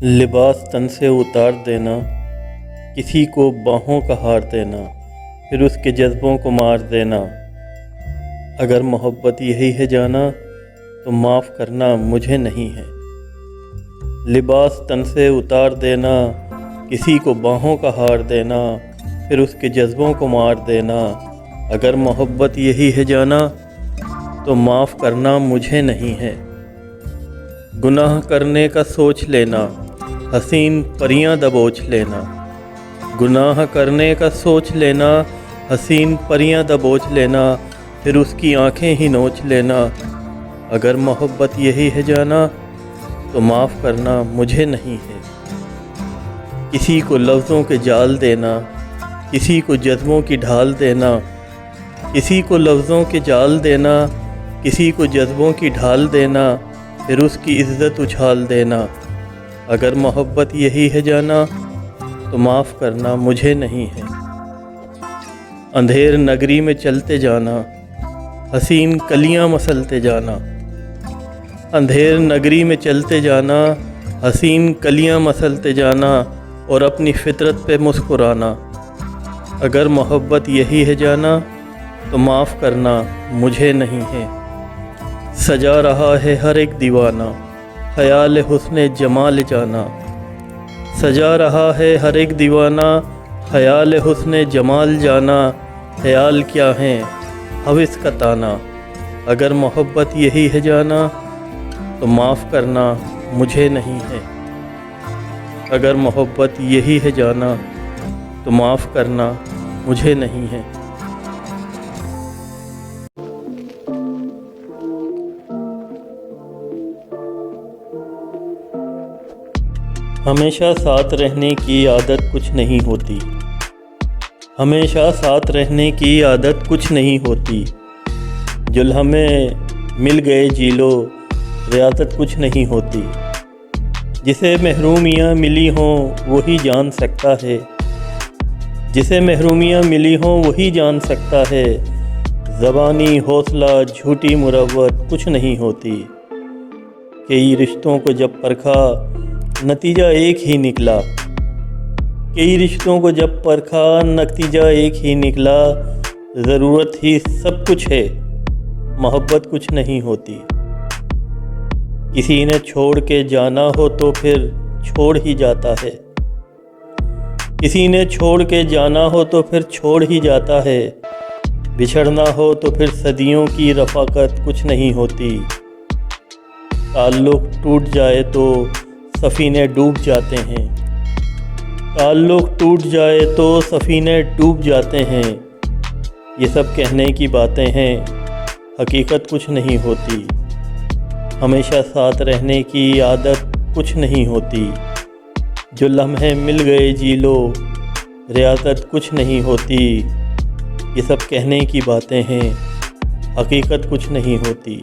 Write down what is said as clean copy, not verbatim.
لباس تن سے اتار دینا، کسی کو باہوں کا ہار دینا، پھر اس کے جذبوں کو مار دینا۔ اگر محبت یہی ہے جانا تو معاف کرنا مجھے نہیں ہے۔ لباس تن سے اتار دینا، کسی کو باہوں کا ہار دینا، پھر اس کے جذبوں کو مار دینا۔ اگر محبت یہی ہے جانا تو معاف کرنا مجھے نہیں ہے۔ گناہ کرنے کا سوچ لینا، حسین پریاں دبوچ لینا۔ گناہ کرنے کا سوچ لینا، حسین پریاں دبوچ لینا، پھر اس کی آنکھیں ہی نوچ لینا۔ اگر محبت یہی ہے جانا تو معاف کرنا مجھے نہیں ہے۔ کسی کو لفظوں کے جال دینا، کسی کو جذبوں کی ڈھال دینا۔ کسی کو لفظوں کے جال دینا، کسی کو جذبوں کی ڈھال دینا، پھر اس کی عزت اچھال دینا۔ اگر محبت یہی ہے جانا تو معاف کرنا مجھے نہیں ہے۔ اندھیر نگری میں چلتے جانا، حسین کلیاں مسلتے جانا۔ اندھیر نگری میں چلتے جانا، حسین کلیاں مسلتے جانا، اور اپنی فطرت پہ مسکرانا۔ اگر محبت یہی ہے جانا تو معاف کرنا مجھے نہیں ہے۔ سجا رہا ہے ہر ایک دیوانہ، خیال حسن جمال جانا۔ سجا رہا ہے ہر ایک دیوانہ، خیال حسن جمال جانا۔ خیال کیا ہے ہوس کا تانا۔ اگر محبت یہی ہے جانا تو معاف کرنا مجھے نہیں ہے۔ اگر محبت یہی ہے جانا تو معاف کرنا مجھے نہیں ہے۔ ہمیشہ ساتھ رہنے کی عادت کچھ نہیں ہوتی۔ ہمیشہ ساتھ رہنے کی عادت کچھ نہیں ہوتی۔ جو ہمیں مل گئے جی لو، ریاضت کچھ نہیں ہوتی۔ جسے محرومیاں ملی ہوں وہی جان سکتا ہے۔ جسے محرومیاں ملی ہوں وہی جان سکتا ہے۔ زبانی حوصلہ جھوٹی مروت کچھ نہیں ہوتی۔ کئی رشتوں کو جب پرکھا نتیجہ ایک ہی نکلا۔ کئی رشتوں کو جب پرکھا نتیجہ ایک ہی نکلا۔ ضرورت ہی سب کچھ ہے، محبت کچھ نہیں ہوتی۔ کسی نے چھوڑ کے جانا ہو تو پھر چھوڑ ہی جاتا ہے۔ کسی نے چھوڑ کے جانا ہو تو پھر چھوڑ ہی جاتا ہے۔ بچھڑنا ہو تو پھر صدیوں کی رفاقت کچھ نہیں ہوتی۔ تعلق ٹوٹ جائے تو سفینے ڈوب جاتے ہیں۔ تعلق ٹوٹ جائے تو سفینے ڈوب جاتے ہیں۔ یہ سب کہنے کی باتیں ہیں، حقیقت کچھ نہیں ہوتی۔ ہمیشہ ساتھ رہنے کی عادت کچھ نہیں ہوتی۔ جو لمحے مل گئے جی لو، ریاضت کچھ نہیں ہوتی۔ یہ سب کہنے کی باتیں ہیں، حقیقت کچھ نہیں ہوتی۔